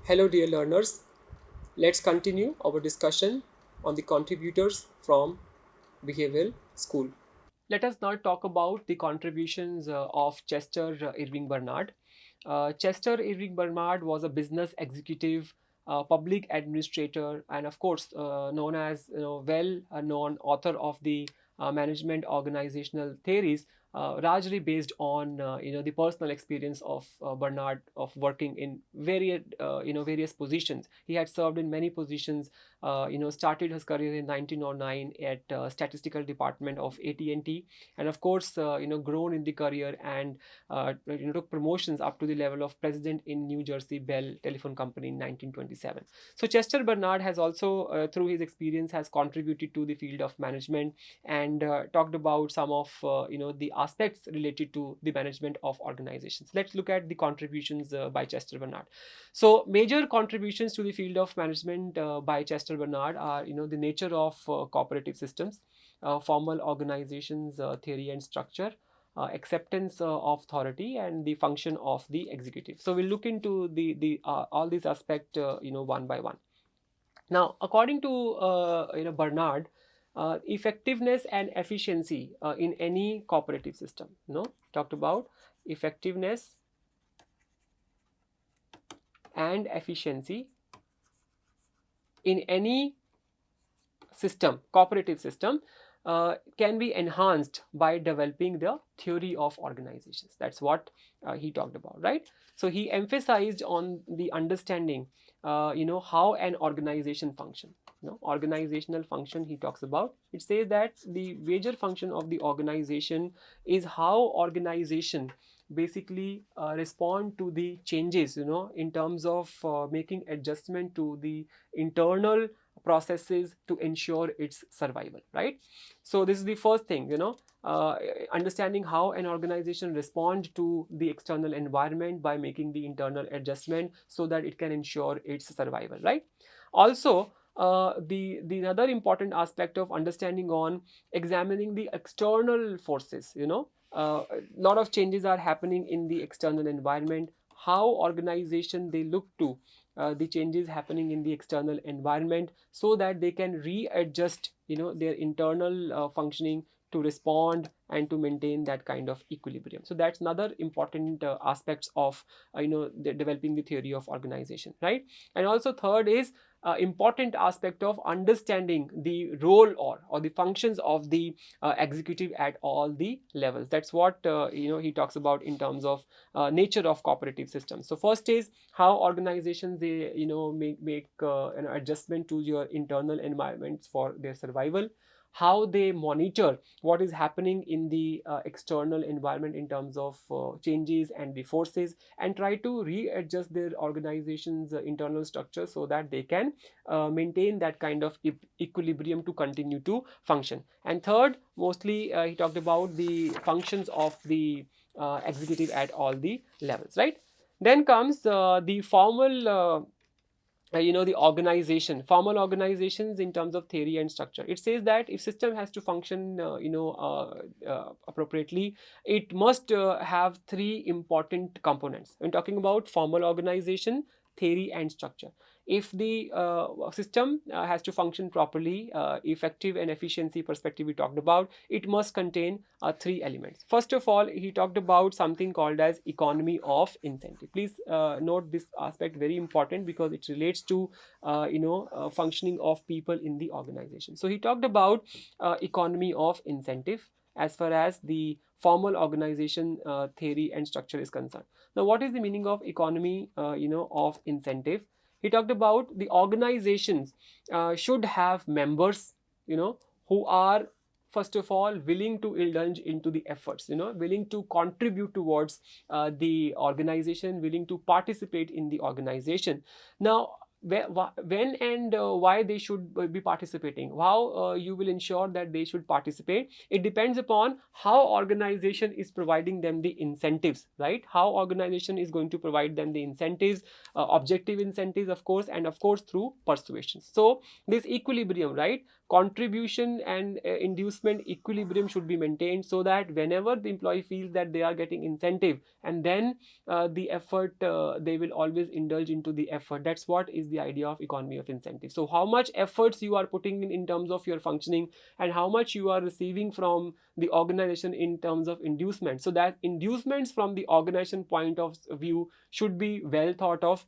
Hello, dear learners. Let's continue our discussion on the contributors from behavioral school. Let us now talk about the contributions of Chester Irving Bernard. Chester Irving Bernard was a business executive, public administrator, and of course, known as well-known author of the management organizational theories, largely based on the personal experience of Bernard of working in various positions. He had served in many positions. Started his career in 1909 at statistical department of AT&T, and of course, grown in the career and took promotions up to the level of president in New Jersey Bell Telephone Company in 1927. So Chester Bernard has also, through his experience, has contributed to the field of management and talked about some of the aspects related to the management of organizations. Let's look at the contributions by Chester Bernard. So major contributions to the field of management by Chester Bernard are the nature of cooperative systems, formal organizations theory and structure, acceptance of authority, and the function of the executive. So we'll look into the all these aspects one by one. Now, according to Bernard, effectiveness and efficiency in any cooperative system. Talked about effectiveness and efficiency in any system, cooperative system, can be enhanced by developing the theory of organizations. That's what he talked about, right? So he emphasized on the understanding, how an organization function. Organizational function he talks about. It says that the major function of the organization is how organization basically respond to the changes, in terms of making adjustment to the internal processes to ensure its survival, right? So this is the first thing, understanding how an organization responds to the external environment by making the internal adjustment so that it can ensure its survival, right? Also, the other important aspect of understanding on examining the external forces, a lot of changes are happening in the external environment. How organization they look to the changes happening in the external environment so that they can readjust their internal functioning to respond and to maintain that kind of equilibrium. So that's another important aspects of developing the theory of organization, right? And also third is important aspect of understanding the role or the functions of the executive at all the levels. That's what he talks about in terms of nature of cooperative systems. So first is how organizations they make an adjustment to your internal environments for their survival, how they monitor what is happening in the external environment in terms of changes and the forces, and try to readjust their organization's internal structure so that they can maintain that kind of equilibrium to continue to function. And third, mostly he talked about the functions of the executive at all the levels, right? Then comes the formal the organization, formal organizations in terms of theory and structure. It says that if system has to function appropriately, it must have three important components. When talking about formal organization, theory and structure, if the system has to function properly, effective and efficiency perspective we talked about, it must contain three elements. First of all, he talked about something called as economy of incentive. Please note this aspect, very important, because it relates to functioning of people in the organization. So he talked about economy of incentive as far as the formal organization theory and structure is concerned. Now, what is the meaning of economy of incentive? He talked about the organizations should have members who are first of all willing to indulge into the efforts, willing to contribute towards the organization, willing to participate in the organization. Now, when and why they should be participating, how you will ensure that they should participate. It depends upon how organization is providing them the incentives, right? How organization is going to provide them the incentives, objective incentives, of course, and of course through persuasion. So this equilibrium, right? Contribution and inducement equilibrium should be maintained, so that whenever the employee feels that they are getting incentive, and then the effort, they will always indulge into the effort. That's what is the idea of economy of incentive. So how much efforts you are putting in terms of your functioning, and how much you are receiving from the organization in terms of inducement, so that inducements from the organization point of view should be well thought of,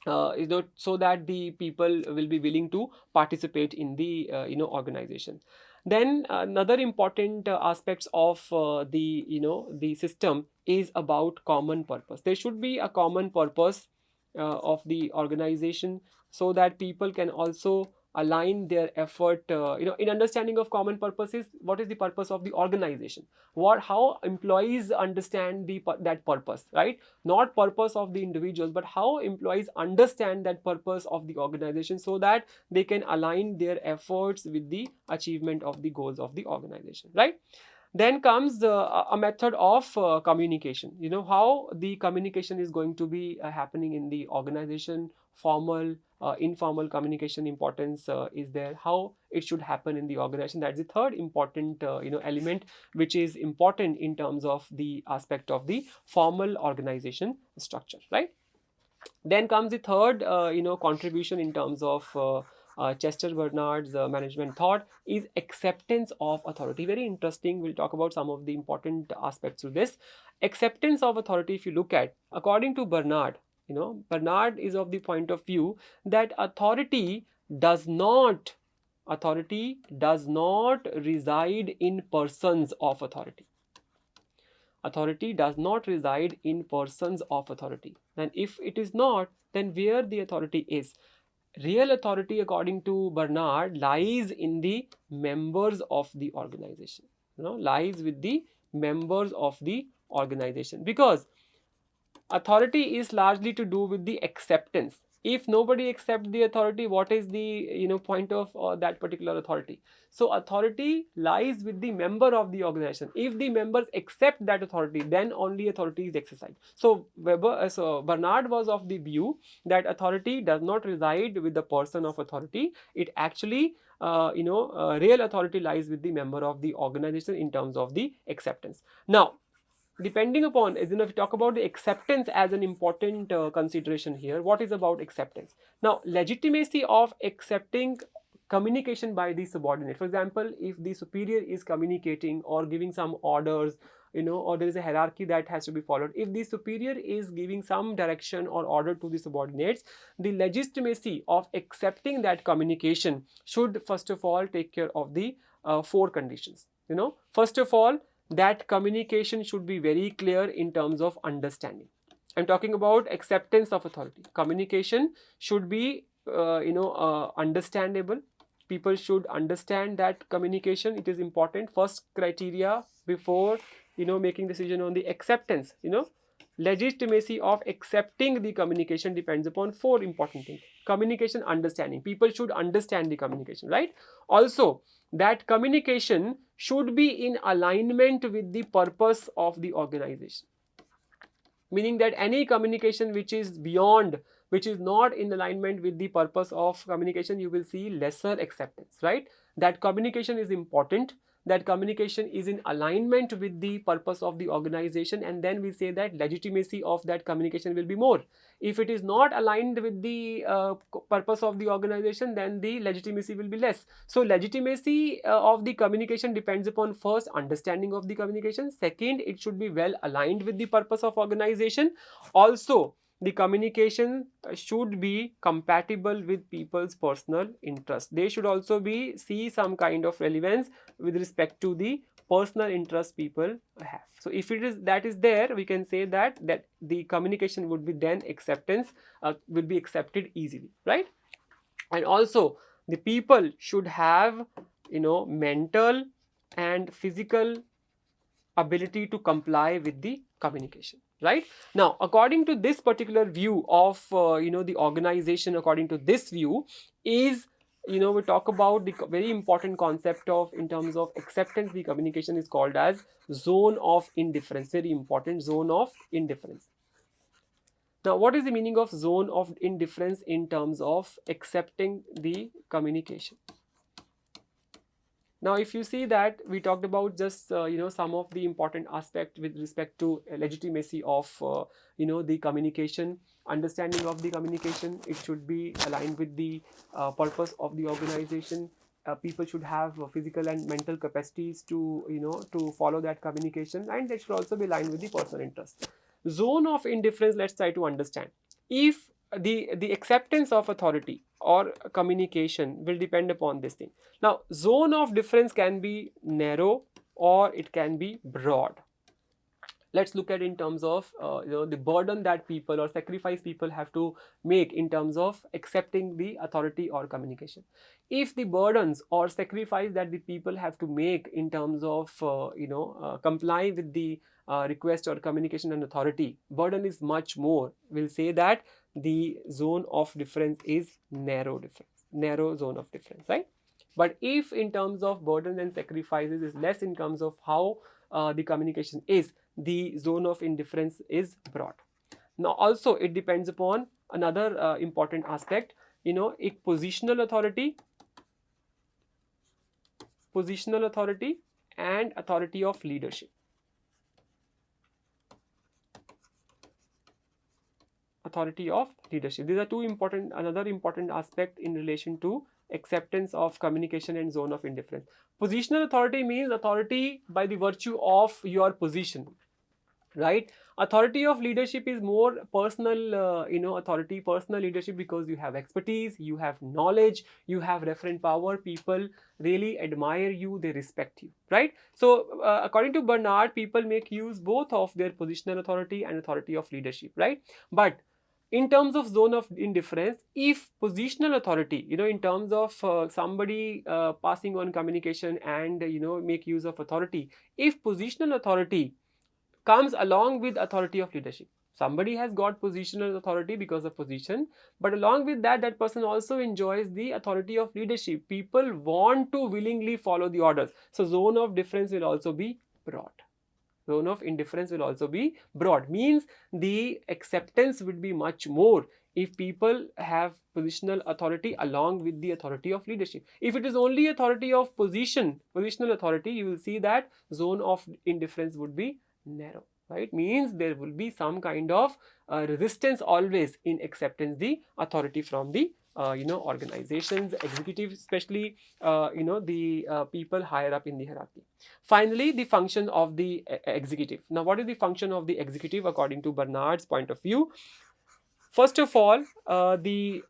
so that the people will be willing to participate in the organization. Then another important aspects of the system is about common purpose. There should be a common purpose of the organization, so that people can also align their effort, in understanding of common purposes. What is the purpose of the organization? What, how employees understand that purpose, right? Not purpose of the individuals, but how employees understand that purpose of the organization, so that they can align their efforts with the achievement of the goals of the organization, right? Then comes a method of communication. How the communication is going to be happening in the organization. Formal, informal communication importance is there. How it should happen in the organization. That's the third important element, which is important in terms of the aspect of the formal organization structure, right? Then comes the third contribution in terms of Chester Bernard's management thought, is acceptance of authority. Very interesting. We'll talk about some of the important aspects to this. Acceptance of authority, if you look at, according to Bernard, Bernard is of the point of view that authority does not reside in persons of authority. Authority does not reside in persons of authority. And if it is not, then where the authority is? Real authority, according to Bernard, lies in the members of the organization. Lies with the members of the organization, because authority is largely to do with the acceptance. If nobody accepts the authority, what is the point of that particular authority? So authority lies with the member of the organization. If the members accept that authority, then only authority is exercised. So Bernard was of the view that authority does not reside with the person of authority. It actually real authority lies with the member of the organization in terms of the acceptance. Now, depending upon, if you talk about the acceptance as an important consideration here, what is about acceptance? Now, legitimacy of accepting communication by the subordinate. For example, if the superior is communicating or giving some orders, or there is a hierarchy that has to be followed. If the superior is giving some direction or order to the subordinates, the legitimacy of accepting that communication should first of all take care of the four conditions. First of all, that communication should be very clear in terms of understanding. I'm talking about acceptance of authority. Communication should be understandable. People should understand that communication, it is important. First criteria before making decision on the acceptance. Legitimacy of accepting the communication depends upon four important things. Communication, understanding. People should understand the communication, right? Also, that communication should be in alignment with the purpose of the organization. Meaning that any communication which is beyond, which is not in alignment with the purpose of communication, you will see lesser acceptance, right? That communication is important. That communication is in alignment with the purpose of the organization, and then we say that legitimacy of that communication will be more. If it is not aligned with the purpose of the organization, then the legitimacy will be less. So legitimacy of the communication depends upon first understanding of the communication. Second, it should be well aligned with the purpose of organization. Also, the communication should be compatible with people's personal interest. They should also see some kind of relevance with respect to the personal interest people have. So if that is there, we can say that the communication would be then will be accepted easily, right? And also, the people should have mental and physical ability to comply with the communication. right? Now, according to this particular view of the organization, according to this view is, we talk about the very important concept of, in terms of acceptance, the communication is called as zone of indifference. Very important, zone of indifference. Now, what is the meaning of zone of indifference in terms of accepting the communication? Now, if you see that we talked about just some of the important aspect with respect to legitimacy of the communication, understanding of the communication, it should be aligned with the purpose of the organization. People should have physical and mental capacities to to follow that communication, and they should also be aligned with the personal interest. Zone of indifference, let's try to understand. If the acceptance of authority or communication will depend upon this thing. Now, zone of difference can be narrow or it can be broad. Let's look at in terms of the burden that people or sacrifice people have to make in terms of accepting the authority or communication. If the burdens or sacrifice that the people have to make in terms of comply with the request or communication and authority, burden is much more, we'll say that the zone of difference is narrow zone of difference, right? But if in terms of burden and sacrifices is less in terms of how the communication is, the zone of indifference is broad. Now, also it depends upon another important aspect, a positional authority and authority of leadership. Authority of leadership. These are another important aspect in relation to acceptance of communication and zone of indifference. Positional authority means authority by the virtue of your position, right? Authority of leadership is more personal, authority, personal leadership, because you have expertise, you have knowledge, you have referent power, people really admire you, they respect you, right? So according to Bernard, people make use both of their positional authority and authority of leadership, right? But in terms of zone of indifference, if positional authority, in terms of somebody passing on communication and make use of authority, if positional authority comes along with authority of leadership, somebody has got positional authority because of position, but along with that, that person also enjoys the authority of leadership. People want to willingly follow the orders, so zone of difference will also be broad. Zone of indifference will also be broad, means the acceptance would be much more if people have positional authority along with the authority of leadership. If it is only authority of positional authority, you will see that zone of indifference would be narrow, right? Means there will be some kind of resistance always in acceptance the authority from the organizations, executives, especially the people higher up in the hierarchy. Finally, the function of the executive. Now, what is the function of the executive according to Bernard's point of view? First of all, the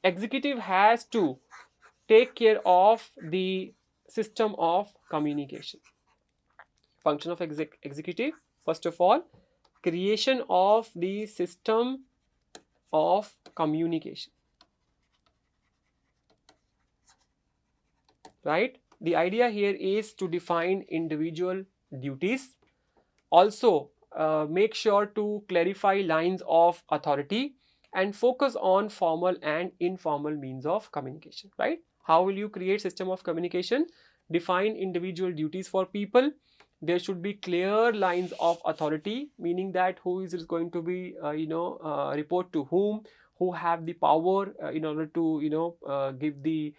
executive has to take care of the system of communication. Function of executive, first of all, creation of the system of communication, right? The idea here is to define individual duties, also make sure to clarify lines of authority and focus on formal and informal means of communication, right? How will you create system of communication? Define individual duties for people. There should be clear lines of authority, meaning that who is going to be report to whom, who have the power in order to give the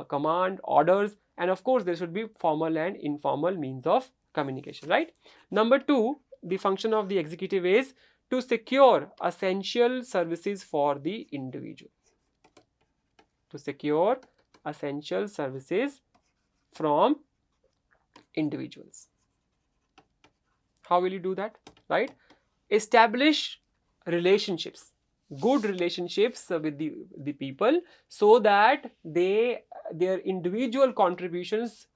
command orders, and of course there should be formal and informal means of communication, right? Number two, the function of the executive is to secure essential services for the individual. To secure essential services from individuals. How will you do that, right? Establish relationships, good relationships with the people, so that their individual contributions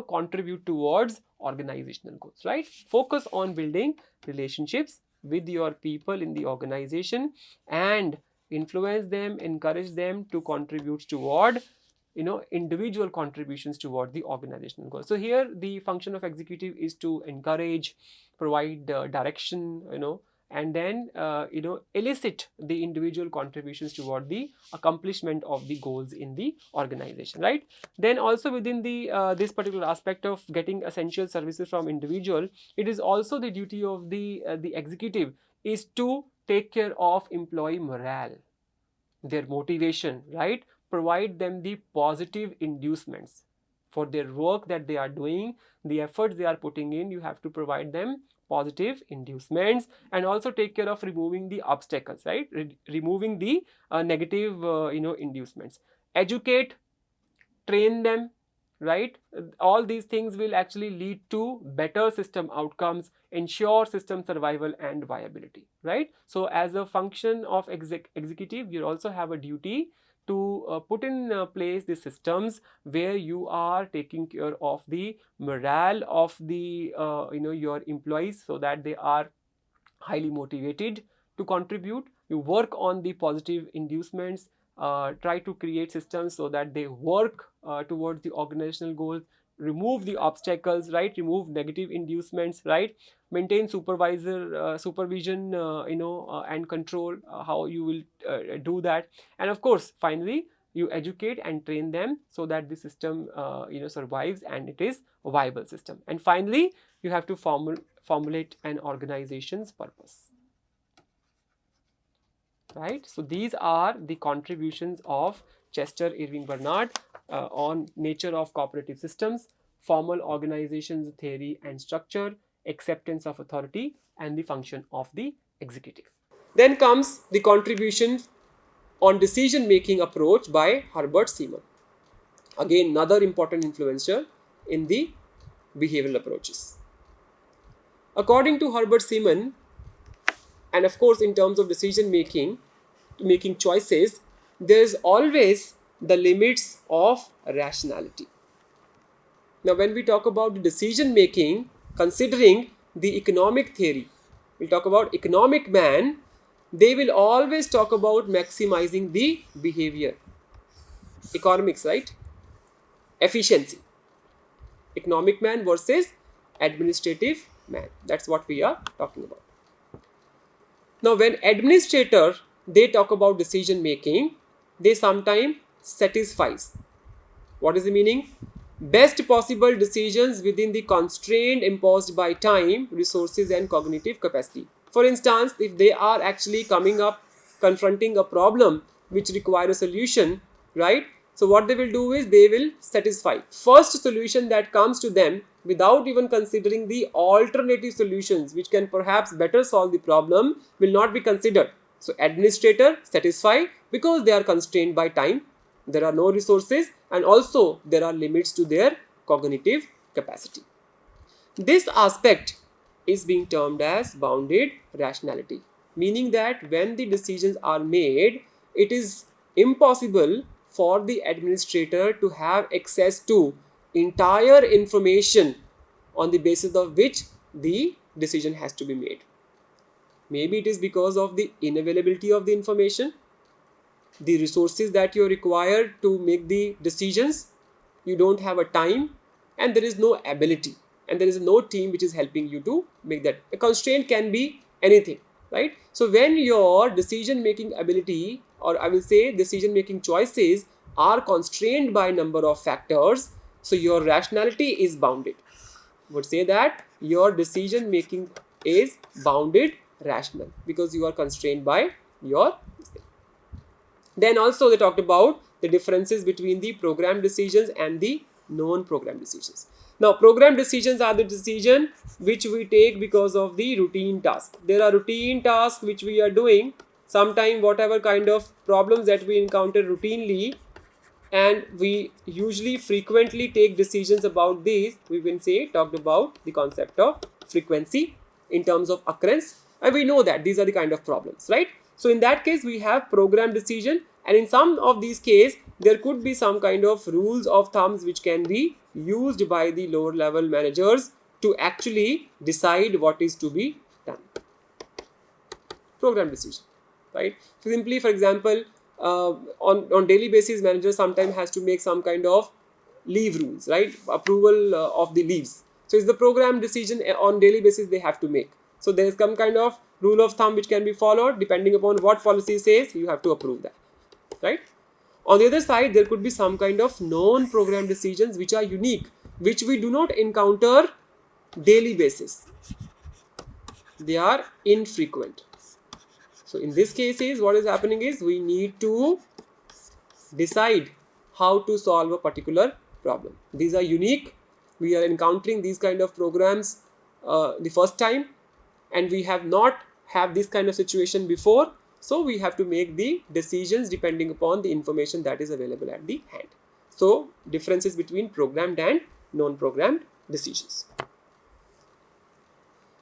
contribute towards organizational goals, right? Focus on building relationships with your people in the organization and influence them, encourage them to contribute toward individual contributions toward the organizational goals. So here the function of executive is to encourage, provide direction, and then elicit the individual contributions toward the accomplishment of the goals in the organization, right? Then also within the this particular aspect of getting essential services from individual, it is also the duty of the executive is to take care of employee morale, their motivation, right? Provide them the positive inducements for their work that they are doing, the efforts they are putting in. You have to provide them positive inducements, and also take care of removing the obstacles, right? Removing the negative inducements. Educate, train them, right? All these things will actually lead to better system outcomes, ensure system survival and viability, right? So as a function of executive, you also have a duty to put in place the systems where you are taking care of the morale of the your employees, so that they are highly motivated to contribute. You work on the positive inducements, try to create systems so that they work towards the organizational goals, remove the obstacles, right? Remove negative inducements, right? Maintain supervision, and control, how you will do that. And of course, finally, you educate and train them so that the system survives and it is a viable system. And finally, you have to formulate an organization's purpose, right? So these are the contributions of Chester Irving Bernard on nature of cooperative systems, formal organizations theory and structure, acceptance of authority, and the function of the executive. Then comes the contribution on decision making approach by Herbert Simon. Again, another important influencer in the behavioral approaches. According to Herbert Simon, and of course in terms of decision making choices, there is always the limits of rationality. Now when we talk about the decision making, considering the economic theory, we talk about economic man, they will always talk about maximizing the behavior. Economics, right? Efficiency. Economic man versus administrative man. That's what we are talking about. Now when administrator, they talk about decision making, they sometimes satisfies. What is the meaning? Best possible decisions within the constraint imposed by time, resources and cognitive capacity. For instance, if they are actually confronting a problem which require a solution, right? So what they will do is they will satisfy first solution that comes to them without even considering the alternative solutions which can perhaps better solve the problem will not be considered. So administrator satisfy because they are constrained by time, there are no resources, and also there are limits to their cognitive capacity. This aspect is being termed as bounded rationality, meaning that when the decisions are made, it is impossible for the administrator to have access to entire information on the basis of which the decision has to be made. Maybe it is because of the inavailability of the information, the resources that you require to make the decisions, you don't have a time, and there is no ability, and there is no team which is helping you to make that. A constraint can be anything, right? So when your decision making ability, or I will say decision making choices, are constrained by a number of factors, so your rationality is bounded. I would say that your decision making is bounded rational because you are constrained by your. Then also they talked about the differences between the program decisions and the non-program decisions. Now program decisions are the decision which we take because of the routine task. There are routine tasks which we are doing, sometime whatever kind of problems that we encounter routinely, and we usually frequently take decisions about these. We can say talked about the concept of frequency in terms of occurrence, and we know that these are the kind of problems, right? So in that case we have program decision, and in some of these cases there could be some kind of rules of thumbs which can be used by the lower level managers to actually decide what is to be done. Program decision, right? So simply, for example, on daily basis, manager sometimes has to make some kind of leave rules, right? Approval of the leaves. So it's the program decision on daily basis they have to make. So there is some kind of rule of thumb which can be followed. Depending upon what policy says, you have to approve that, right? On the other side, there could be some kind of non-program decisions which are unique, which we do not encounter daily basis. They are infrequent. So in this cases, what is happening is we need to decide how to solve a particular problem. These are unique. We are encountering these kind of programs the first time, and we have not have this kind of situation before. So we have to make the decisions depending upon the information that is available at the hand. So differences between programmed and non-programmed decisions.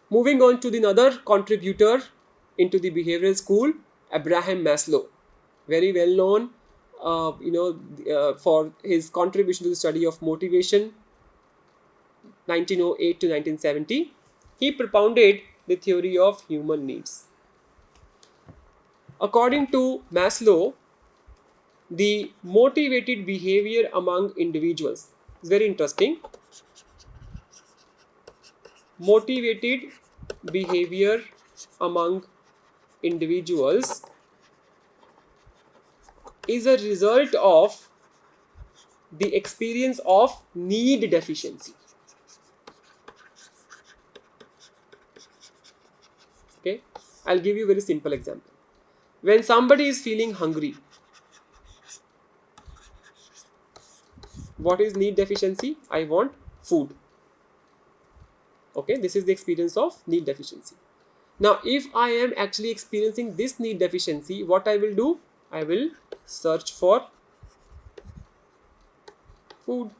Moving on to the another contributor into the behavioral school, Abraham Maslow, very well known, for his contribution to the study of motivation, 1908 to 1970. He propounded the theory of human needs. According to Maslow, the motivated behavior among individuals is very interesting. Motivated behavior among individuals is a result of the experience of need deficiency. Okay, I'll give you a very simple example. When somebody is feeling hungry, what is need deficiency? I want food. Okay, this is the experience of need deficiency. Now, if I am actually experiencing this need deficiency, what I will do? I will search for food.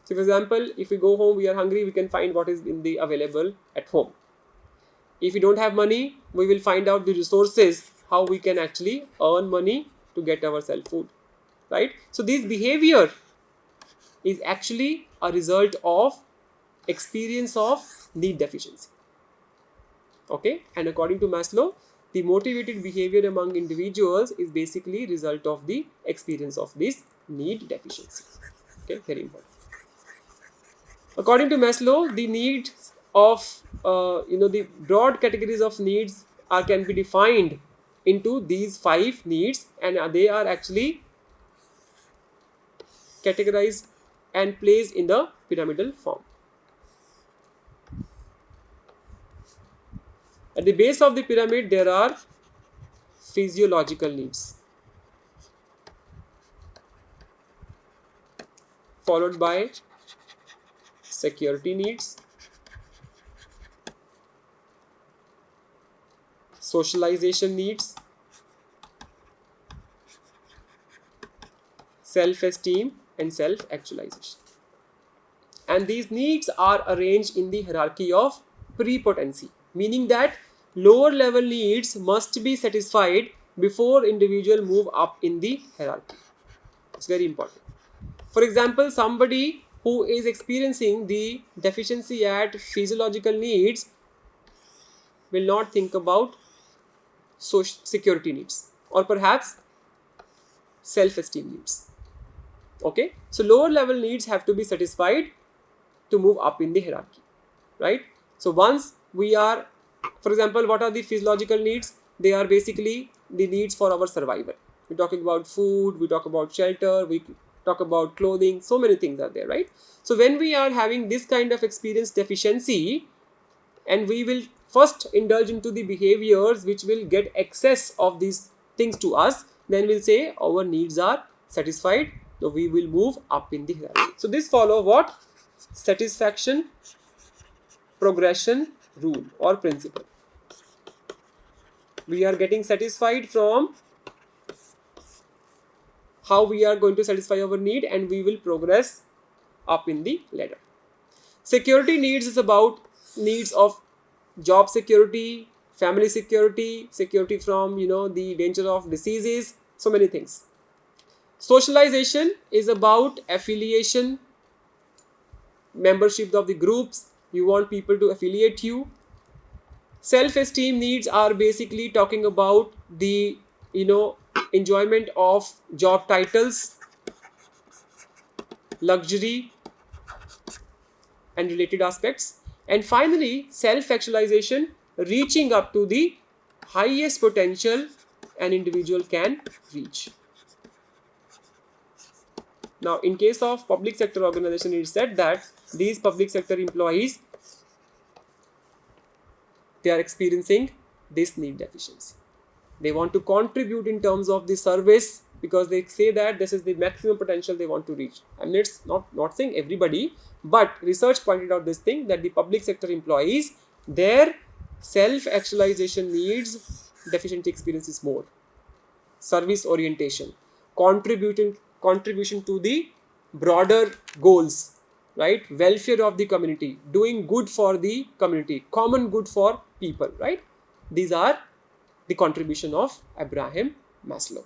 So, for example, if we go home, we are hungry, we can find what is in the available at home. If we don't have money, we will find out the resources, how we can actually earn money to get ourselves food, right? So, this behavior is actually a result of experience of need deficiency. Okay, and according to Maslow, the motivated behavior among individuals is basically result of the experience of this need deficiency. Okay, very important. According to Maslow, the needs of the broad categories of needs can be defined into these 5 needs, and they are actually categorized and placed in the pyramidal form. At the base of the pyramid, there are physiological needs, followed by security needs, socialization needs, self-esteem, and self-actualization. And these needs are arranged in the hierarchy of prepotency, meaning that lower level needs must be satisfied before individual move up in the hierarchy. It's very important. For example, somebody who is experiencing the deficiency at physiological needs will not think about security needs or perhaps self-esteem needs. Okay, so lower level needs have to be satisfied to move up in the hierarchy, right? So once we are, for example, what are the physiological needs? They are basically the needs for our survival. We're talking about food, we talk about shelter, we talk about clothing, so many things are there, right? So when we are having this kind of experience deficiency, and we will first indulge into the behaviors which will get excess of these things to us, then we'll say our needs are satisfied, so we will move up in the hierarchy. So this follow what? Satisfaction progression rule or principle. We are getting satisfied from how we are going to satisfy our need, and we will progress up in the ladder. Security needs is about needs of job security, family security, security from the danger of diseases, so many things. Socialization is about affiliation, membership of the groups. You want people to affiliate you. Self-esteem needs are basically talking about the enjoyment of job titles, luxury, and related aspects. And finally, self-actualization, reaching up to the highest potential an individual can reach. Now, in case of public sector organization, it is said that these public sector employees, they are experiencing this need deficiency. They want to contribute in terms of the service because they say that this is the maximum potential they want to reach. I mean, it's not saying everybody, but research pointed out this thing, that the public sector employees, their self-actualization needs deficiency experience is more. Service orientation, contribution to the broader goals, right? Welfare of the community, doing good for the community, common good for people, right? These are the contribution of Abraham Maslow.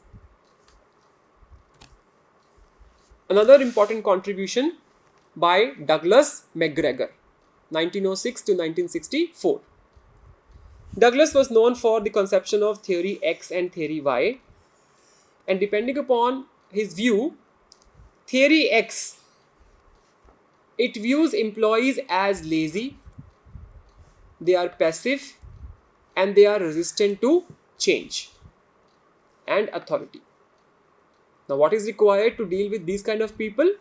Another important contribution by Douglas McGregor, 1906 to 1964. Douglas was known for the conception of theory X and theory Y, and depending upon his view, theory X, it views employees as lazy, they are passive, and they are resistant to change and authority. Now, what is required to deal with these kind of people?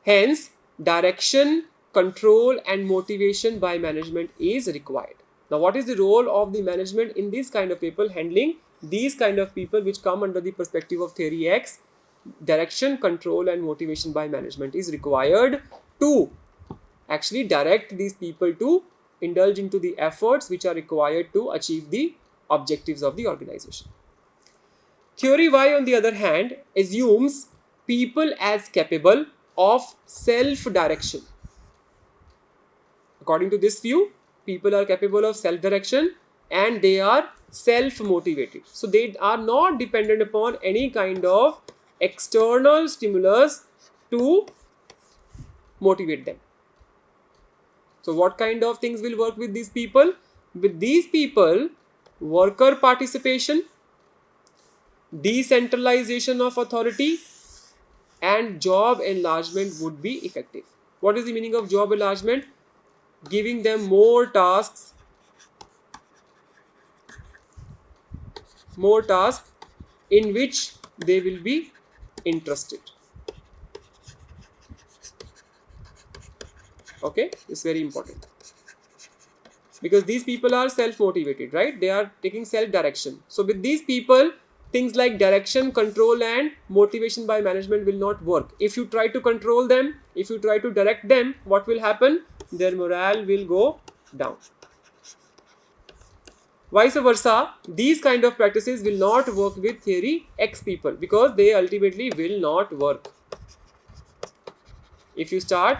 Hence, direction, control, and motivation by management is required. Now, what is the role of the management in these kind of people handling these kind of people which come under the perspective of theory X? Direction, control, and motivation by management is required to actually direct these people to indulge into the efforts which are required to achieve the objectives of the organization. Theory Y, on the other hand, assumes people as capable of self-direction. According to this view, people are capable of self-direction and they are self-motivated. So they are not dependent upon any kind of external stimulus to motivate them. So what kind of things will work with these people? With these people, worker participation, decentralization of authority, and job enlargement would be effective. What is the meaning of job enlargement? Giving them more tasks in which they will be interested. Okay, it's very important because these people are self-motivated, right? They are taking self-direction. So with these people, things like direction, control, and motivation by management will not work. If you try to control them, if you try to direct them, what will happen? Their morale will go down. Vice versa, these kind of practices will not work with theory X people because they ultimately will not work. If you start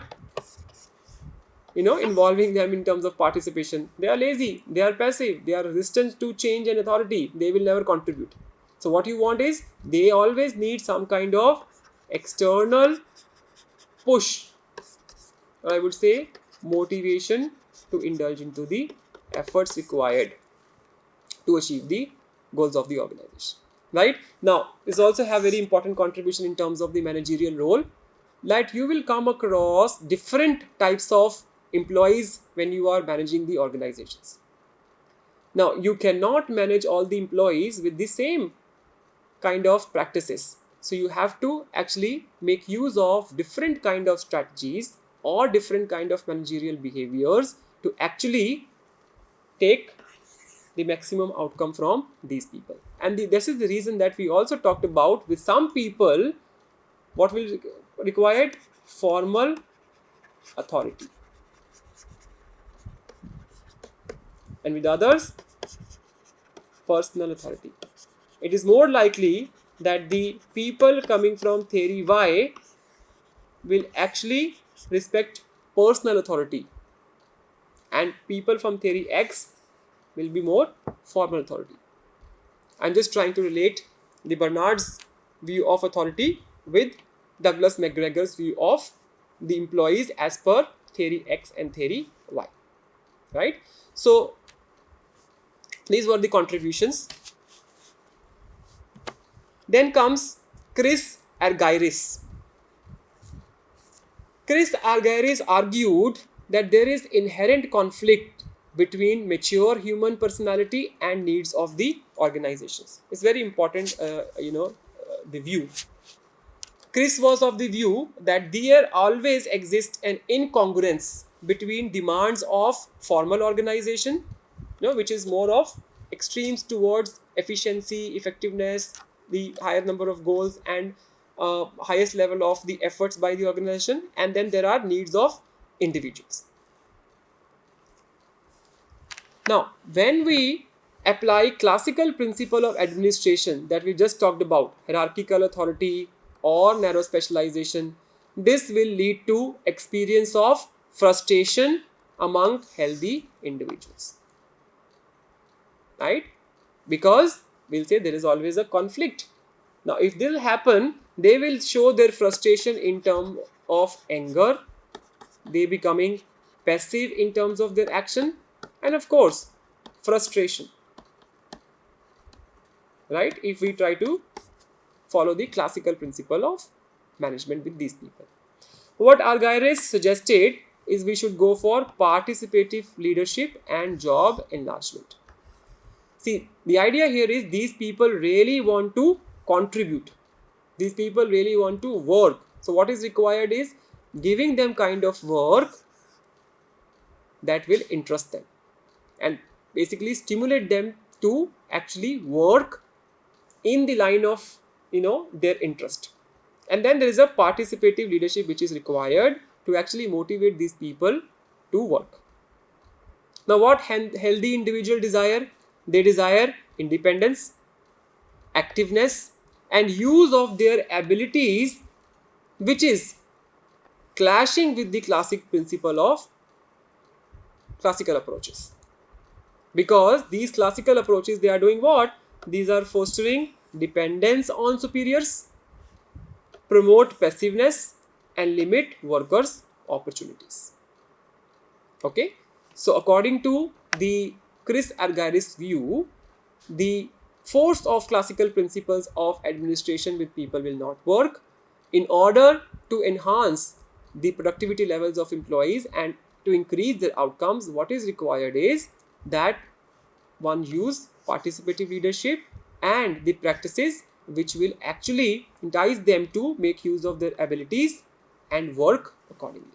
involving them in terms of participation, they are lazy, they are passive, they are resistant to change and authority, they will never contribute. So what you want is, they always need some kind of external push, I would say motivation, to indulge into the efforts required to achieve the goals of the organization. Right? Now, this also have very important contribution in terms of the managerial role, that you will come across different types of employees when you are managing the organizations. Now, you cannot manage all the employees with the same kind of practices. So you have to actually make use of different kind of strategies or different kind of managerial behaviors to actually take the maximum outcome from these people. And this is the reason that we also talked about, with some people, what will required? Formal authority. And with others, personal authority. It is more likely that the people coming from theory Y will actually respect personal authority, and people from theory X will be more formal authority. I'm just trying to relate the Bernard's view of authority with Douglas McGregor's view of the employees as per theory X and theory Y. Right? So, these were the contributions. Then comes Chris Argyris. Chris Argyris argued that there is inherent conflict between mature human personality and needs of the organizations. It's very important, the view. Chris was of the view that there always exists an incongruence between demands of formal organization, which is more of extremes towards efficiency, effectiveness, the higher number of goals, and highest level of the efforts by the organization, and then there are needs of individuals. Now, when we apply classical principle of administration that we just talked about, hierarchical authority or narrow specialization, this will lead to experience of frustration among healthy individuals, right? Because we'll say there is always a conflict. Now, if this will happen, they will show their frustration in terms of anger, they becoming passive in terms of their action, and of course frustration, right, if we try to follow the classical principle of management with these people. What Argyris suggested is we should go for participative leadership and job enlargement. See, the idea here is these people really want to contribute, these people really want to work. So what is required is giving them kind of work that will interest them and basically stimulate them to actually work in the line of their interest. And then there is a participative leadership which is required to actually motivate these people to work. Now, what healthy individual desire? They desire independence, activeness, and use of their abilities, which is clashing with the classic principle of classical approaches. Because these classical approaches, they are doing what? These are fostering dependence on superiors, promote passiveness, and limit workers' opportunities. Okay, so according to the Chris Argyris view, the force of classical principles of administration with people will not work. In order to enhance the productivity levels of employees and to increase their outcomes, what is required is that one use participative leadership and the practices which will actually entice them to make use of their abilities and work accordingly.